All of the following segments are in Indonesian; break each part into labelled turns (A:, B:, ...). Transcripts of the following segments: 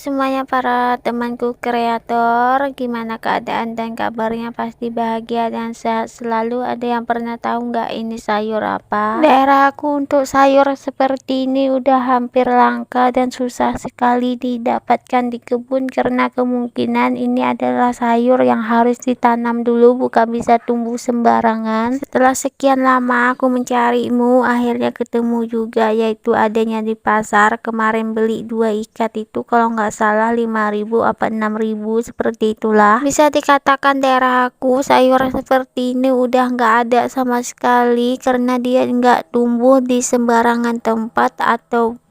A: semuanya para temanku kreator, gimana keadaan dan kabarnya? Pasti bahagia dan sehat selalu. Ada yang pernah tahu nggak ini sayur apa? Daerah aku untuk sayur seperti ini udah hampir langka dan susah sekali didapatkan di kebun karena kemungkinan ini adalah sayur yang harus ditanam dulu, bukan bisa tumbuh sembarangan. Setelah sekian lama aku mencarimu, akhirnya ketemu juga, yaitu adanya di pasar. Kemarin beli 2 ikat itu kalau nggak salah 5.000 apa 6.000 seperti itulah. Bisa dikatakan daerah aku sayur seperti ini udah nggak ada sama sekali karena dia nggak tumbuh di sembarangan tempat ataupun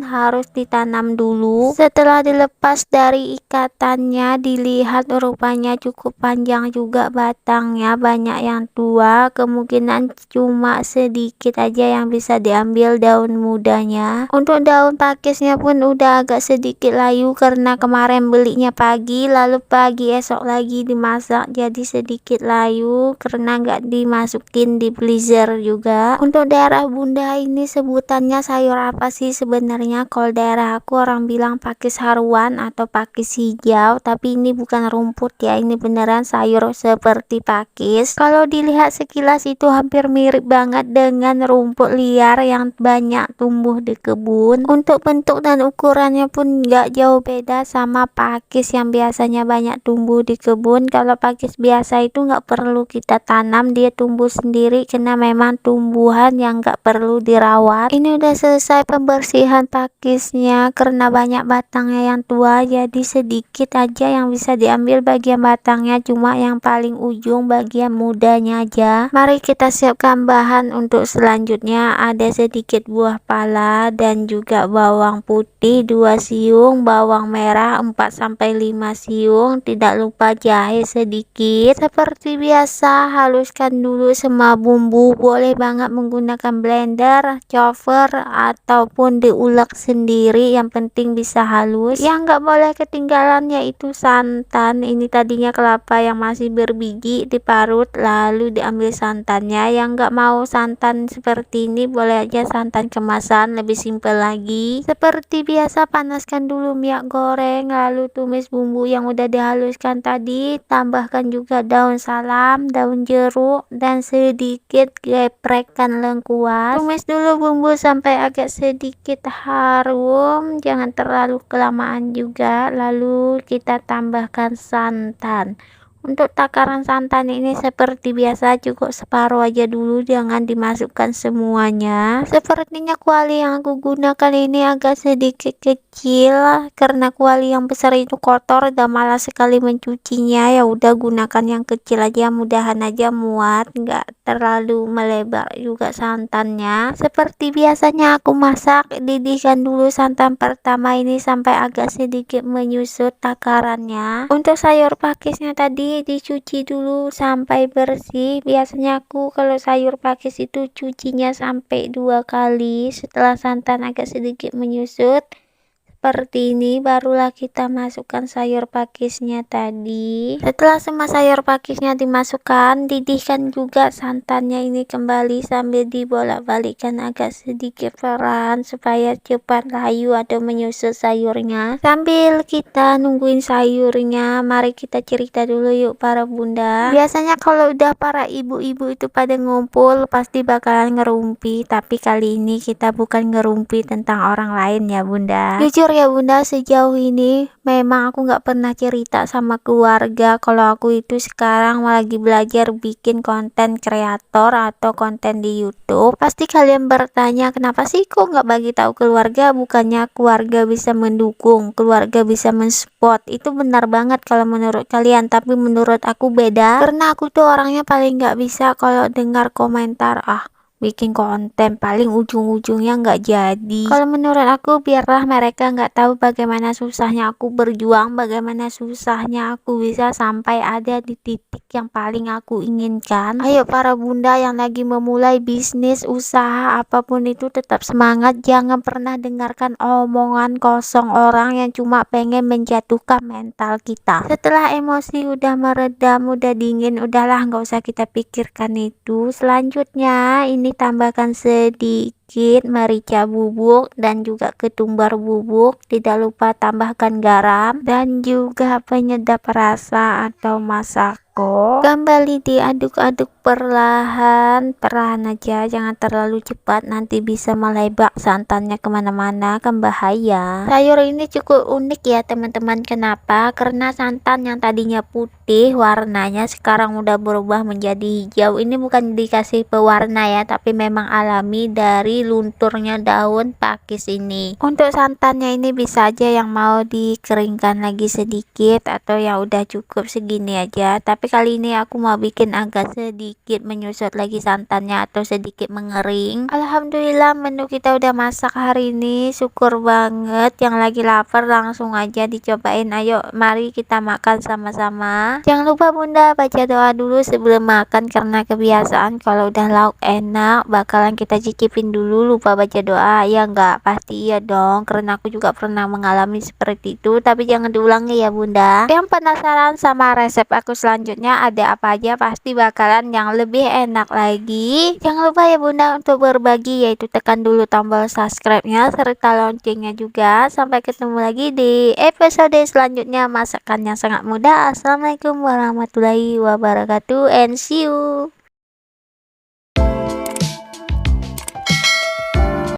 A: harus ditanam dulu. Setelah dilepas dari ikatannya, dilihat rupanya cukup panjang juga batangnya, banyak yang tua, kemungkinan cuma sedikit aja yang bisa diambil daun mudanya. Untuk daun pakisnya pun udah agak sedikit layu karena kemarin belinya pagi, lalu pagi esok lagi dimasak jadi sedikit layu karena nggak dimasukin di freezer juga. Untuk daerah bunda ini sebutannya sayur apa sih sebenarnya? Kalau daerah aku orang bilang pakis haruan atau pakis hijau, tapi ini bukan rumput ya, ini beneran sayur seperti pakis. Kalau dilihat sekilas itu hampir mirip banget dengan rumput liar yang banyak tumbuh di kebun. Untuk bentuk dan ukurannya pun nggak jauh beda sama pakis yang biasanya banyak tumbuh di kebun. Kalau pakis biasa itu nggak perlu kita tanam, dia tumbuh sendiri karena memang tumbuhan yang nggak perlu dirawat. Ini udah selesai pembersihan pakisnya karena banyak batangnya yang tua, jadi sedikit aja yang bisa diambil bagian batangnya, cuma yang paling ujung bagian mudanya aja. Mari kita siapkan bahan untuk selanjutnya. Ada sedikit buah pala dan juga bawang putih 2 siung, bawang merah 4-5 siung, tidak lupa jahe sedikit. Seperti biasa haluskan dulu semua bumbu, boleh banget menggunakan blender, chopper ataupun diulek sendiri, yang penting bisa halus. Yang nggak boleh ketinggalan yaitu santan. Ini tadinya kelapa yang masih berbiji diparut lalu diambil santannya. Yang nggak mau santan seperti ini boleh aja santan kemasan, lebih simpel lagi. Seperti biasa panaskan dulu minyak goreng, lalu tumis bumbu yang udah dihaluskan tadi, tambahkan juga daun salam, daun jeruk dan sedikit geprekan lengkuas. Tumis dulu bumbu sampai agak sedikit harum, jangan terlalu kelamaan juga, lalu kita tambahkan santan. Untuk takaran santan ini seperti biasa cukup separuh aja dulu, jangan dimasukkan semuanya. Sepertinya kuali yang aku gunakan ini agak sedikit kecil karena kuali yang besar itu kotor dan malas sekali mencucinya. Ya udah gunakan yang kecil aja, mudahan aja muat, nggak terlalu melebar juga santannya. Seperti biasanya aku masak, didihkan dulu santan pertama ini sampai agak sedikit menyusut takarannya. Untuk sayur pakisnya tadi dicuci dulu sampai bersih. Biasanya aku kalau sayur pakis itu cucinya sampai 2 kali. Setelah santan agak sedikit menyusut seperti ini, barulah kita masukkan sayur pakisnya tadi. Setelah semua sayur pakisnya dimasukkan, didihkan juga santannya ini kembali sambil dibolak-balikkan agak sedikit perlahan supaya cepat layu atau menyusut sayurnya. Sambil kita nungguin sayurnya, mari kita cerita dulu yuk para bunda. Biasanya kalau udah para ibu-ibu itu pada ngumpul pasti bakalan ngerumpi, tapi kali ini kita bukan ngerumpi tentang orang lain ya bunda. Jujur ya bunda, sejauh ini memang aku nggak pernah cerita sama keluarga kalau aku itu sekarang lagi belajar bikin konten kreator atau konten di YouTube. Pasti kalian bertanya, kenapa sih kok nggak bagi tahu keluarga? Bukannya keluarga bisa mendukung, keluarga bisa mensupport. Itu benar banget kalau menurut kalian, tapi menurut aku beda karena aku tuh orangnya paling nggak bisa kalau dengar komentar bikin konten paling ujung-ujungnya nggak jadi. Kalau menurut aku biarlah mereka nggak tahu bagaimana susahnya aku berjuang, bagaimana susahnya aku bisa sampai ada di titik yang paling aku inginkan. Ayo para bunda yang lagi memulai bisnis, usaha apapun itu tetap semangat, jangan pernah dengarkan omongan kosong orang yang cuma pengen menjatuhkan mental kita. Setelah emosi udah meredam, udah dingin, udahlah nggak usah kita pikirkan itu. Selanjutnya ini tambahkan sedikit sedikit merica bubuk dan juga ketumbar bubuk. Tidak lupa tambahkan garam dan juga penyedap rasa atau masako. Kembali diaduk-aduk perlahan aja, jangan terlalu cepat, nanti bisa melebak santannya kemana-mana, kan bahaya. Sayur ini cukup unik ya teman-teman. Kenapa? Karena santan yang tadinya putih warnanya sekarang udah berubah menjadi hijau. Ini bukan dikasih pewarna ya, tapi memang alami dari lunturnya daun pakis ini. Untuk santannya ini bisa aja yang mau dikeringkan lagi sedikit atau yang udah cukup segini aja, tapi kali ini aku mau bikin agak sedikit menyusut lagi santannya atau sedikit mengering. Alhamdulillah menu kita udah masak hari ini, syukur banget. Yang lagi lapar langsung aja dicobain, ayo mari kita makan sama-sama. Jangan lupa bunda baca doa dulu sebelum makan, karena kebiasaan kalau udah lauk enak bakalan kita cicipin dulu lupa baca doa. Ya enggak, pasti iya dong, karena aku juga pernah mengalami seperti itu, tapi jangan diulangi ya bunda. Yang penasaran sama resep aku selanjutnya ada apa aja, pasti bakalan yang lebih enak lagi. Jangan lupa ya bunda untuk berbagi, yaitu tekan dulu tombol subscribe-nya serta loncengnya juga. Sampai ketemu lagi di episode selanjutnya, masakan yang sangat mudah. Assalamualaikum warahmatullahi wabarakatuh and see you.